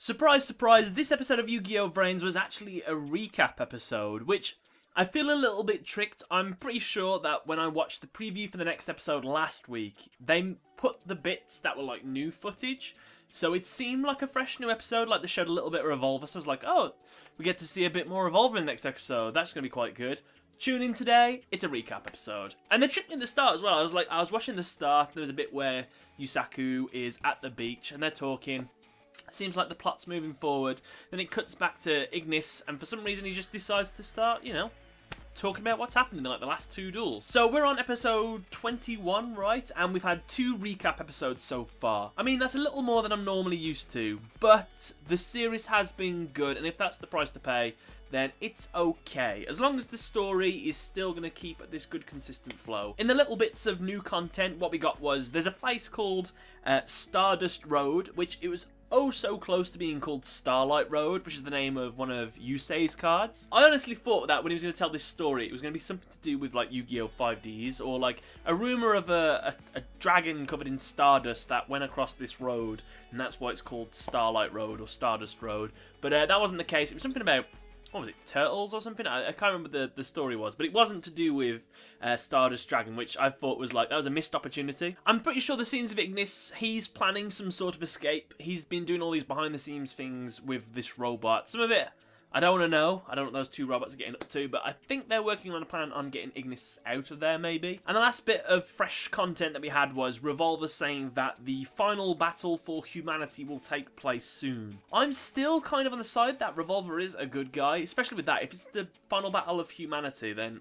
Surprise, surprise, this episode of Yu-Gi-Oh! VRAINS was actually a recap episode, which I feel a little bit tricked. I'm pretty sure that when I watched the preview for the next episode last week, they put the bits that were like new footage, so it seemed like a fresh new episode, like they showed a little bit of Revolver, so I was like, oh, we get to see a bit more Revolver in the next episode, that's going to be quite good. Tune in today, it's a recap episode. And they tricked me at the start as well. I was watching the start, and there was a bit where Yusaku is at the beach, and they're talking. Seems like the plot's moving forward. Then it cuts back to Ignis, and for some reason he just decides to start, you know, talking about what's happened in like the last two duels. So we're on episode 21, right? And we've had 2 recap episodes so far. I mean, that's a little more than I'm normally used to, but the series has been good, and if that's the price to pay, then it's okay. As long as the story is still going to keep at this good consistent flow. In the little bits of new content, what we got was, there's a place called Stardust Road, which it was oh so close to being called Starlight Road, which is the name of one of Yusei's cards. I honestly thought that when he was going to tell this story, it was going to be something to do with like Yu-Gi-Oh! 5Ds, or like a rumour of a dragon covered in stardust that went across this road, and that's why it's called Starlight Road or Stardust Road. But that wasn't the case. It was something about, what was it, turtles or something? I can't remember the story was, but it wasn't to do with Stardust Dragon, which I thought was like, that was a missed opportunity. I'm pretty sure the scenes of Ignis, he's planning some sort of escape. He's been doing all these behind the scenes things with this robot. Some of it, I don't want to know. I don't know what those 2 robots are getting up to, but I think they're working on a plan on getting Ignis out of there, maybe. And the last bit of fresh content that we had was Revolver saying that the final battle for humanity will take place soon. I'm still kind of on the side that Revolver is a good guy, especially with that. If it's the final battle of humanity, then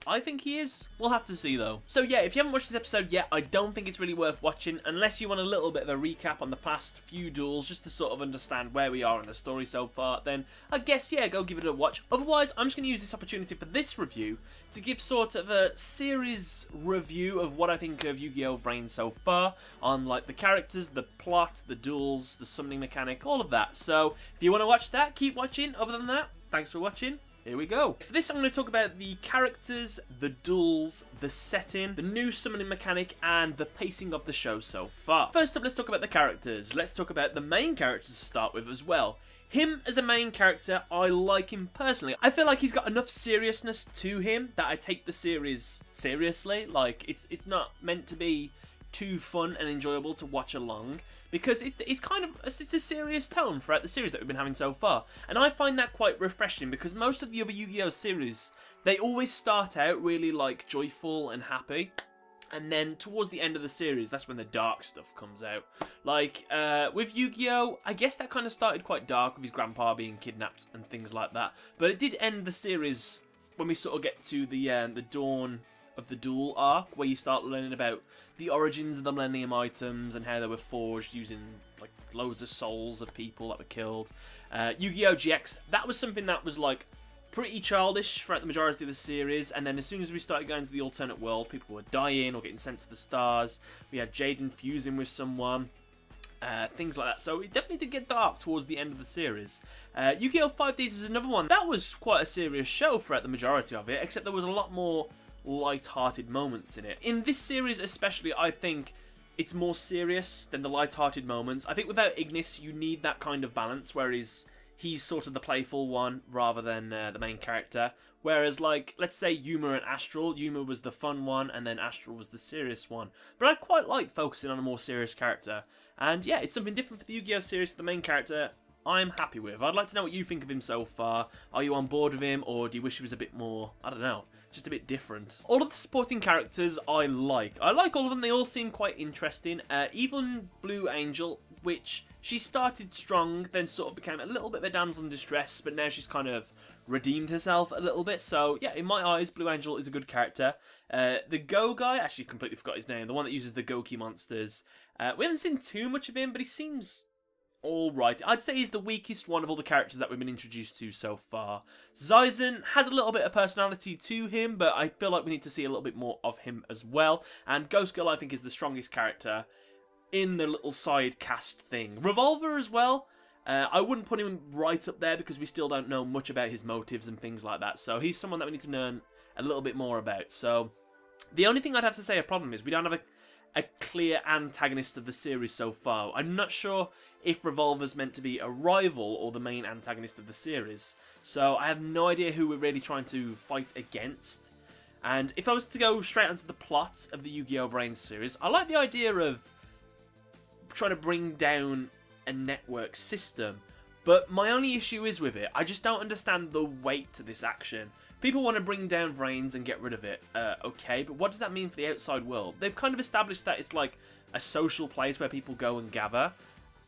I think he is. We'll have to see though. So yeah, if you haven't watched this episode yet, I don't think it's really worth watching unless you want a little bit of a recap on the past few duels just to sort of understand where we are in the story so far. Then I guess, yeah, go give it a watch. Otherwise, I'm just going to use this opportunity for this review to give sort of a series review of what I think of Yu-Gi-Oh! VRAINS so far, on like the characters, the plot, the duels, the summoning mechanic, all of that. So if you want to watch that, keep watching. Other than that, thanks for watching. Here we go. For this, I'm going to talk about the characters, the duels, the setting, the new summoning mechanic, and the pacing of the show so far. First up, let's talk about the characters. Let's talk about the main characters to start with as well. Him as a main character, I like him personally. I feel like he's got enough seriousness to him that I take the series seriously. Like, it's not meant to be too fun and enjoyable to watch along, because it's kind of a serious tone throughout the series that we've been having so far, and I find that quite refreshing, because most of the other Yu-Gi-Oh! Series, they always start out really like joyful and happy, and then towards the end of the series, that's when the dark stuff comes out. Like with Yu-Gi-Oh! I guess that kind of started quite dark with his grandpa being kidnapped and things like that, but it did end the series when we sort of get to the dawn of the duel arc, where you start learning about the origins of the Millennium items and how they were forged using like loads of souls of people that were killed. Yu-Gi-Oh! GX, that was something that was like pretty childish throughout the majority of the series, and then as soon as we started going to the alternate world, people were dying or getting sent to the stars. We had Jaden fusing with someone. Things like that. So it definitely did get dark towards the end of the series. Yu-Gi-Oh! 5Ds is another one. That was quite a serious show throughout the majority of it, except there was a lot more light-hearted moments in it. In this series especially, I think it's more serious than the light-hearted moments. I think without Ignis, you need that kind of balance, where he's sort of the playful one rather than the main character. Whereas, like, let's say Yuma and Astral. Yuma was the fun one, and then Astral was the serious one. But I quite like focusing on a more serious character. And yeah, it's something different for the Yu-Gi-Oh! Series. The main character, I'm happy with. I'd like to know what you think of him so far. Are you on board with him, or do you wish he was a bit more, I don't know, just a bit different? All of the supporting characters I like. I like all of them. They all seem quite interesting. Even Blue Angel, which she started strong, then sort of became a little bit of a damsel in distress, but now she's kind of redeemed herself a little bit. So yeah, in my eyes, Blue Angel is a good character. The Go guy, actually completely forgot his name, the one that uses the Goki monsters. We haven't seen too much of him, but he seems alright. I'd say he's the weakest one of all the characters that we've been introduced to so far. Zyzen has a little bit of personality to him, but I feel like we need to see a little bit more of him as well. And Ghost Girl, I think, is the strongest character in the little side cast thing. Revolver as well. I wouldn't put him right up there because we still don't know much about his motives and things like that. So he's someone that we need to learn a little bit more about. So the only thing I'd have to say a problem is we don't have a clear antagonist of the series so far. I'm not sure if Revolver's meant to be a rival or the main antagonist of the series. So I have no idea who we're really trying to fight against. And if I was to go straight onto the plot of the Yu-Gi-Oh! VRAINS series, I like the idea of trying to bring down a network system. But my only issue is with it, I just don't understand the weight to this action. People want to bring down VRAINS and get rid of it. Okay, but what does that mean for the outside world? They've kind of established that it's like a social place where people go and gather.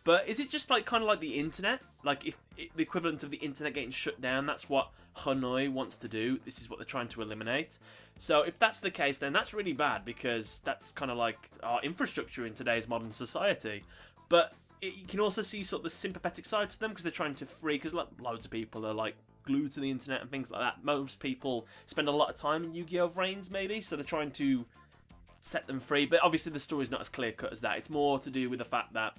But is it just like kind of like the internet? Like if the equivalent of the internet getting shut down, that's what Hanoi wants to do. This is what they're trying to eliminate. So if that's the case, then that's really bad, because that's kind of like our infrastructure in today's modern society. But you can also see sort of the sympathetic side to them, because they're trying to free, because loads of people are like glued to the internet and things like that. Most people spend a lot of time in Yu-Gi-Oh! VRAINS maybe, so they're trying to set them free. But obviously the story's not as clear cut as that. It's more to do with the fact that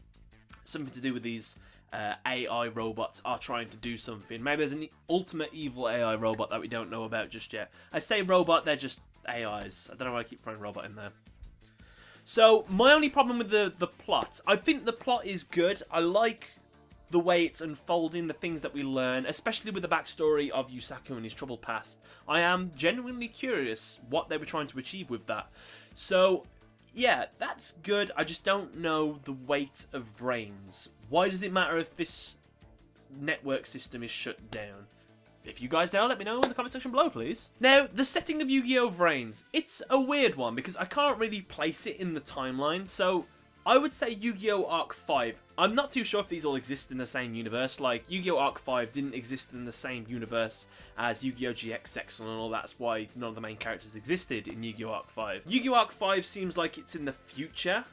something to do with these AI robots are trying to do something. Maybe there's an ultimate evil AI robot that we don't know about just yet. I say robot, they're just AIs. I don't know why I keep throwing robot in there. So my only problem with the plot, I think the plot is good. I like the way it's unfolding, the things that we learn, especially with the backstory of Yusaku and his troubled past. I am genuinely curious what they were trying to achieve with that. So yeah, that's good. I just don't know the weight of VRAINS. Why does it matter if this network system is shut down? If you guys know, let me know in the comment section below, please. Now, the setting of Yu-Gi-Oh! VRAINS, it's a weird one because I can't really place it in the timeline. So I would say Yu-Gi-Oh! Arc 5. I'm not too sure if these all exist in the same universe. Like, Yu-Gi-Oh! Arc 5 didn't exist in the same universe as Yu-Gi-Oh! GX, Zexal and all. That's why none of the main characters existed in Yu-Gi-Oh! Arc 5. Yu-Gi-Oh! Arc 5 seems like it's in the future.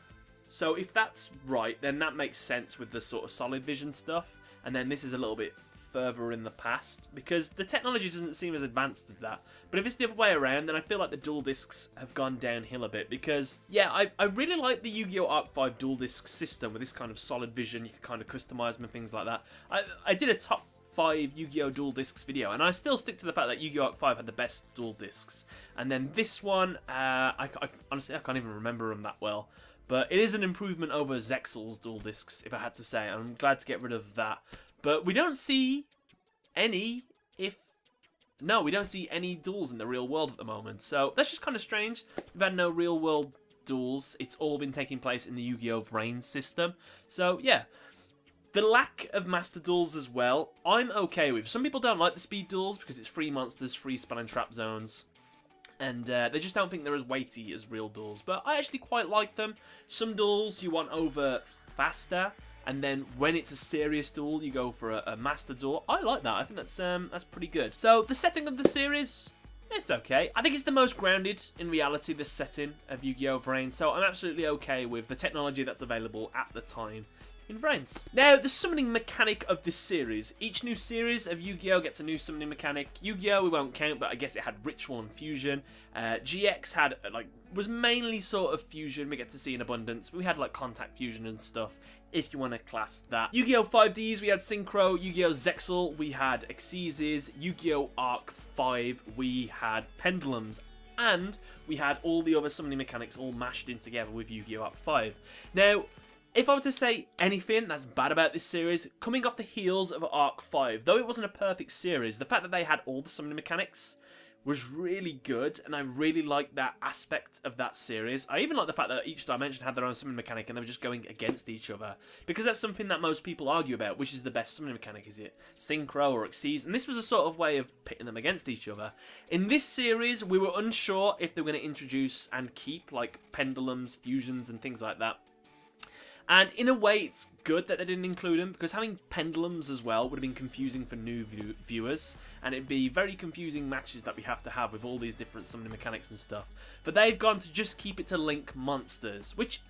So if that's right, then that makes sense with the sort of solid vision stuff. And then this is a little bit further in the past, because the technology doesn't seem as advanced as that. But if it's the other way around, then I feel like the dual discs have gone downhill a bit, because yeah, I really like the Yu-Gi-Oh! Arc 5 dual disc system with this kind of solid vision. You can kind of customize them and things like that. I did a top 5 Yu-Gi-Oh! Dual discs video, and I still stick to the fact that Yu-Gi-Oh! Arc 5 had the best dual discs. And then this one, honestly I can't even remember them that well. But it is an improvement over Zexal's dual discs, if I had to say. I'm glad to get rid of that. But we don't see any we don't see any duels in the real world at the moment. So that's just kind of strange. We've had no real world duels. It's all been taking place in the Yu-Gi-Oh! VRAINS system. So yeah. The lack of master duels as well, I'm okay with. Some people don't like the speed duels because it's free monsters, free spell and trap zones. And they just don't think they're as weighty as real duels. But I actually quite like them. Some duels you want over faster. And then when it's a serious duel, you go for a master duel. I like that. I think that's pretty good. So the setting of the series, it's okay. I think it's the most grounded in reality, this setting of Yu-Gi-Oh! VRAINS. So I'm absolutely okay with the technology that's available at the time in VRAINS. Now, the summoning mechanic of this series. Each new series of Yu-Gi-Oh! Gets a new summoning mechanic. Yu-Gi-Oh! We won't count, but I guess it had Ritual and Fusion. GX had, was mainly sort of Fusion. We get to see in abundance. We had, Contact Fusion and stuff, if you want to class that. Yu-Gi-Oh! 5Ds, we had Synchro. Yu-Gi-Oh! Zexal, we had Exeses. Yu-Gi-Oh! Arc 5, we had Pendulums. And we had all the other summoning mechanics all mashed in together with Yu-Gi-Oh! Arc 5. Now, if I were to say anything that's bad about this series, coming off the heels of Arc 5, though it wasn't a perfect series, the fact that they had all the summoning mechanics was really good, and I really liked that aspect of that series. I even like the fact that each dimension had their own summoning mechanic and they were just going against each other, because that's something that most people argue about, which is the best summoning mechanic. Is it Synchro or Xyz? And this was a sort of way of pitting them against each other. In this series, we were unsure if they were going to introduce and keep, pendulums, fusions, and things like that. And in a way, it's good that they didn't include them, because having pendulums as well would have been confusing for new viewers, and it'd be very confusing matches that we have to have with all these different summoning mechanics and stuff. But they've gone to just keep it to Link monsters, which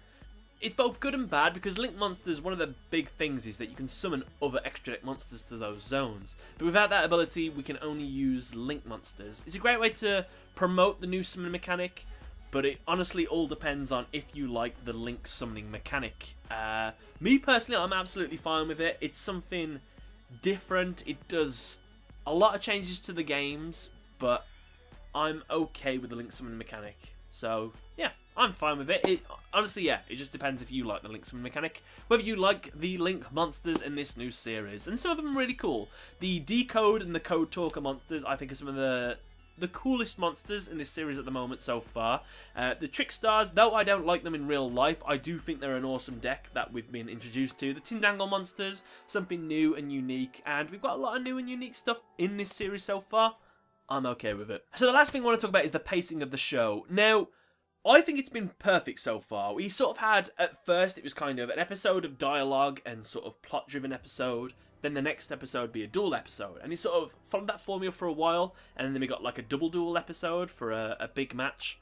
is both good and bad, because Link monsters, one of the big things is that you can summon other extra deck monsters to those zones. But without that ability, we can only use Link monsters. It's a great way to promote the new summoning mechanic, but it honestly all depends on if you like the Link summoning mechanic. Me personally, I'm absolutely fine with it. It's something different. It does a lot of changes to the games, but I'm okay with the Link summoning mechanic. So yeah, I'm fine with it. Honestly, yeah, it just depends if you like the link summon mechanic, whether you like the link monsters in this new series, and some of them are really cool. The Decode and the Code Talker monsters, I think, are some of the coolest monsters in this series at the moment so far. The Trickstars, though I don't like them in real life, I do think they're an awesome deck that we've been introduced to. The Tindangle monsters, something new and unique, and we've got a lot of new and unique stuff in this series so far. I'm okay with it. So the last thing I want to talk about is the pacing of the show. Now, I think it's been perfect so far. We sort of had, at first, it was kind of an episode of dialogue and sort of plot-driven episode. Then the next episode be a duel episode. And it sort of followed that formula for a while. And then we got like a double duel episode for a big match.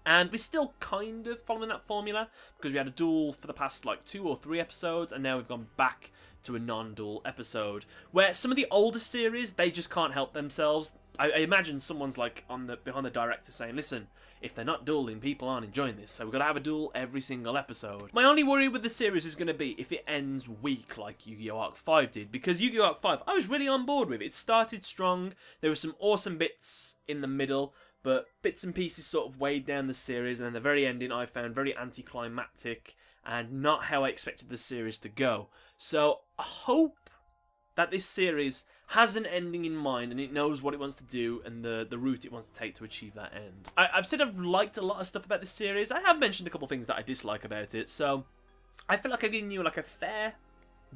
And we're still kind of following that formula. Because we had a duel for the past like 2 or 3 episodes. And now we've gone back to a non-duel episode. Where some of the older series, they just can't help themselves. I imagine someone's like behind the director saying, listen, if they're not dueling, people aren't enjoying this, so we've got to have a duel every single episode. My only worry with the series is going to be if it ends weak like Yu-Gi-Oh! Arc 5 did, because Yu-Gi-Oh! Arc 5, I was really on board with. It started strong, there were some awesome bits in the middle, but bits and pieces sort of weighed down the series, and then the very ending I found very anticlimactic, and not how I expected the series to go. So, I hope that this series has an ending in mind and it knows what it wants to do and the route it wants to take to achieve that end. I've said I've liked a lot of stuff about this series. I have mentioned a couple of things that I dislike about it, so I feel like I've given you like a fair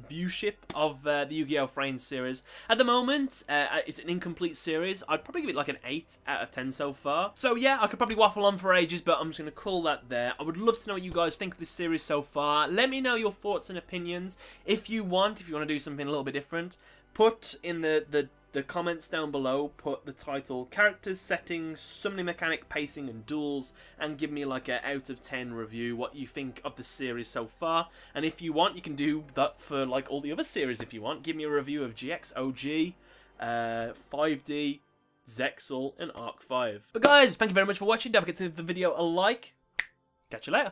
viewship of the Yu-Gi-Oh! VRAINS series. At the moment, it's an incomplete series. I'd probably give it like an 8 out of 10 so far. So yeah, I could probably waffle on for ages, but I'm just going to call that there. I would love to know what you guys think of this series so far. Let me know your thoughts and opinions. If you want to do something a little bit different, put in the comments down below, put the title, characters, settings, summoning mechanic, pacing and duels, and give me like a out of 10 review, what you think of the series so far. And if you want, you can do that for like all the other series if you want. Give me a review of GX, OG, 5D, Zexal, and Arc 5. But guys, thank you very much for watching. Don't forget to give the video a like. Catch you later.